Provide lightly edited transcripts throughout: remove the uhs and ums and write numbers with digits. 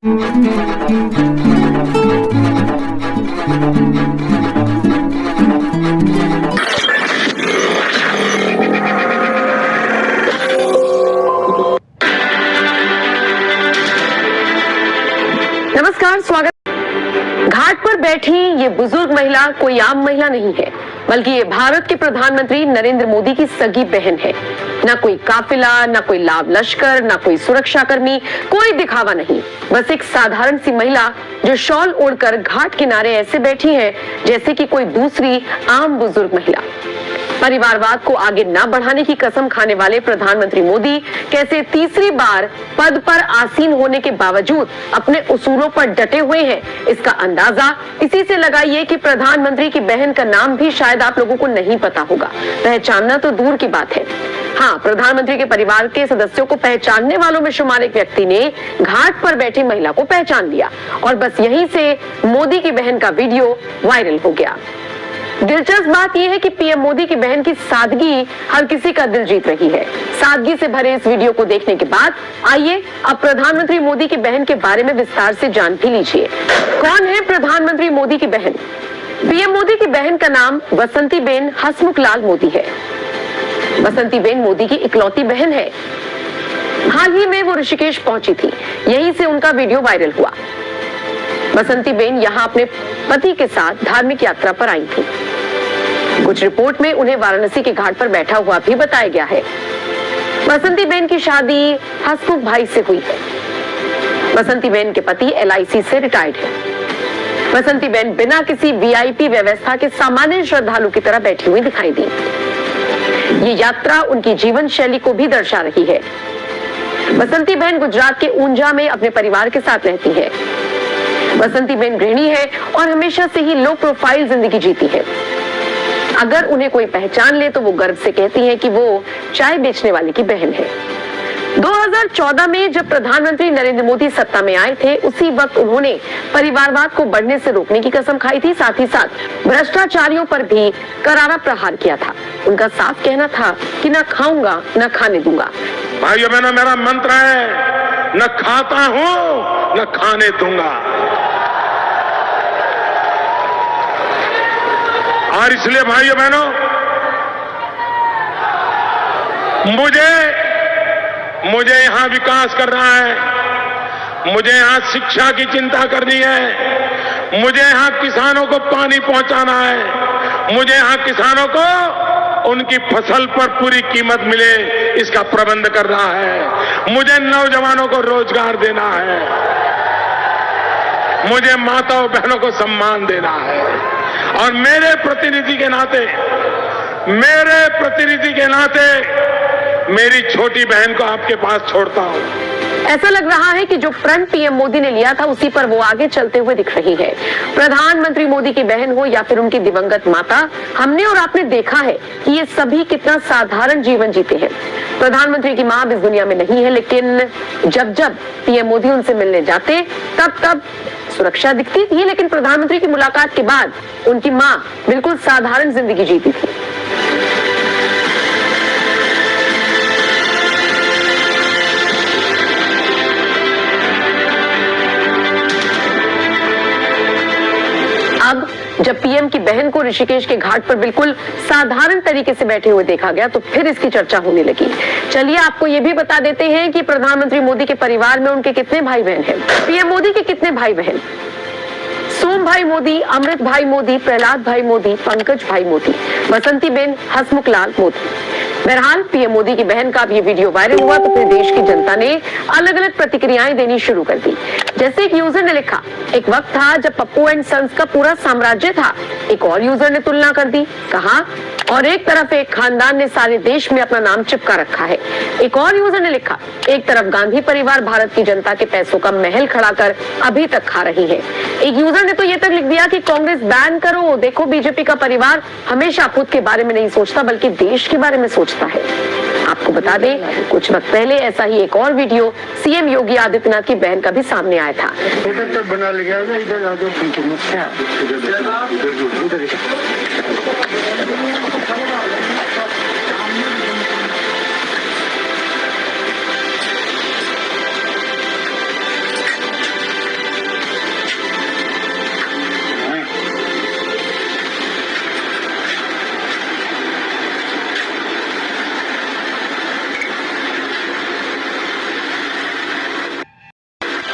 नमस्कार, स्वागत। घाट पर बैठी ये बुजुर्ग महिला कोई आम महिला नहीं है, बल्कि ये भारत के प्रधानमंत्री नरेंद्र मोदी की सगी बहन है। ना कोई काफिला, ना कोई लाभ लश्कर, ना कोई सुरक्षाकर्मी, कोई दिखावा नहीं, बस एक साधारण सी महिला जो शॉल ओढ़कर घाट किनारे ऐसे बैठी है जैसे कि कोई दूसरी आम बुजुर्ग महिला। परिवारवाद को आगे न बढ़ाने की कसम खाने वाले प्रधानमंत्री मोदी कैसे तीसरी बार पद पर आसीन होने के बावजूद अपने उसूलों पर डटे हुए हैं, इसका अंदाजा इसी से लगाइए कि प्रधानमंत्री की बहन का नाम भी शायद आप लोगों को नहीं पता होगा। पहचानना तो दूर की बात है। हाँ, प्रधानमंत्री के परिवार के सदस्यों को पहचानने वालों में शुमार एक व्यक्ति ने घाट पर बैठी महिला को पहचान लिया और बस यहीं से मोदी की बहन का वीडियो वायरल हो गया। दिलचस्प बात यह है कि पीएम मोदी की बहन की सादगी हर किसी का दिल जीत रही है। सादगी से भरे इस वीडियो को देखने के बाद आइए अब प्रधानमंत्री मोदी की बहन के बारे में विस्तार से जान भी लीजिए। कौन है प्रधानमंत्री मोदी की बहन? पीएम मोदी की बहन का नाम बसंतीबेन हसमुखलाल मोदी है। बसंतीबेन मोदी की इकलौती बहन है। हाल ही में वो ऋषिकेश पहुंची थी, यहीं से उनका वीडियो वायरल हुआ। बसंतीबेन यहाँ अपने पति के साथ धार्मिक यात्रा पर आई थी। कुछ रिपोर्ट में उन्हें वाराणसी के घाट पर बैठा हुआ भी बताया गया है। बसंतीबेन की शादी हसमुख भाई से हुई है। बसंतीबेन के पति LIC से रिटायर्ड है। बसंतीबेन बिना किसी VIP व्यवस्था के सामान्य श्रद्धालु की तरह बैठी हुई दिखाई दी। ये यात्रा उनकी जीवन शैली को भी दर्शा रही है। बसंतीबेन गुजरात के ऊंझा में अपने परिवार के साथ रहती है। बसंतीबेन गृहिणी है और हमेशा से ही लो प्रोफाइल जिंदगी जीती है। अगर उन्हें कोई पहचान ले तो वो गर्व से कहती है कि वो चाय बेचने वाले की बहन है। 2014 में जब प्रधानमंत्री नरेंद्र मोदी सत्ता में आए थे, उसी वक्त उन्होंने परिवारवाद को बढ़ने से रोकने की कसम खाई थी। साथ ही साथ भ्रष्टाचारियों पर भी करारा प्रहार किया था। उनका साफ कहना था कि न खाऊंगा न खाने दूंगा। भाइयों बहनों, मेरा मंत्र है, न खाता हूं न खाने दूंगा। और इसलिए भाइयों बहनों, मुझे यहां विकास करना है, मुझे यहां शिक्षा की चिंता करनी है, मुझे यहां किसानों को पानी पहुंचाना है, मुझे यहां किसानों को उनकी फसल पर पूरी कीमत मिले इसका प्रबंध करना है, मुझे नौजवानों को रोजगार देना है, मुझे माताओं बहनों को सम्मान देना है। और मेरे प्रतिनिधि के नाते मेरी छोटी बहन को आपके पास छोड़ता हूं। ऐसा लग रहा है कि जो प्रण पीएम मोदी ने लिया था उसी पर वो आगे चलते हुए दिख रही है। प्रधानमंत्री मोदी की बहन हो या फिर उनकी दिवंगत माता, हमने और आपने देखा है कि ये सभी कितना साधारण जीवन जीते हैं। प्रधानमंत्री की मां इस दुनिया में नहीं है, लेकिन जब जब पीएम मोदी उनसे मिलने जाते तब सुरक्षा दिखती थी, लेकिन प्रधानमंत्री की मुलाकात के बाद उनकी मां बिल्कुल साधारण जिंदगी जीती थी। अब जब पीएम की बहन को ऋषिकेश के घाट पर बिल्कुल साधारण तरीके से बैठे हुए देखा गया तो फिर इसकी चर्चा होने लगी। चलिए आपको ये भी बता देते हैं कि प्रधानमंत्री मोदी के परिवार में उनके कितने भाई बहन हैं। पीएम मोदी के कितने भाई बहन? सोम भाई मोदी, अमृत भाई मोदी, प्रहलाद भाई मोदी, पंकज भाई मोदी, बसंतीबेन हसमुखलाल मोदी। बहरहाल पीएम मोदी की बहन का अब ये वीडियो वायरल हुआ तो फिर देश की जनता ने अलग अलग प्रतिक्रियाएं देनी शुरू कर दी। जैसे एक यूजर ने लिखा, एक वक्त था जब पप्पू एंड सन्स का पूरा साम्राज्य था। एक और यूजर ने तुलना कर दी, कहा और एक तरफ एक खानदान ने सारे देश में अपना नाम चिपका रखा है। एक और यूजर ने लिखा, एक तरफ गांधी परिवार भारत की जनता के पैसों का महल खड़ा कर अभी तक खा रही है। एक यूजर ने तो ये तक लिख दिया कि कांग्रेस बैन करो, देखो बीजेपी का परिवार हमेशा खुद के बारे में नहीं सोचता बल्कि देश के बारे में सोचता है। आपको बता दें, कुछ वक्त पहले ऐसा ही एक और वीडियो सीएम योगी आदित्यनाथ की बहन का भी सामने आया था। बना लिया इधर आ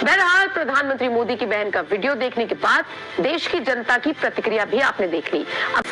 बहरहाल प्रधानमंत्री मोदी की बहन का वीडियो देखने के बाद देश की जनता की प्रतिक्रिया भी आपने देख ली। अब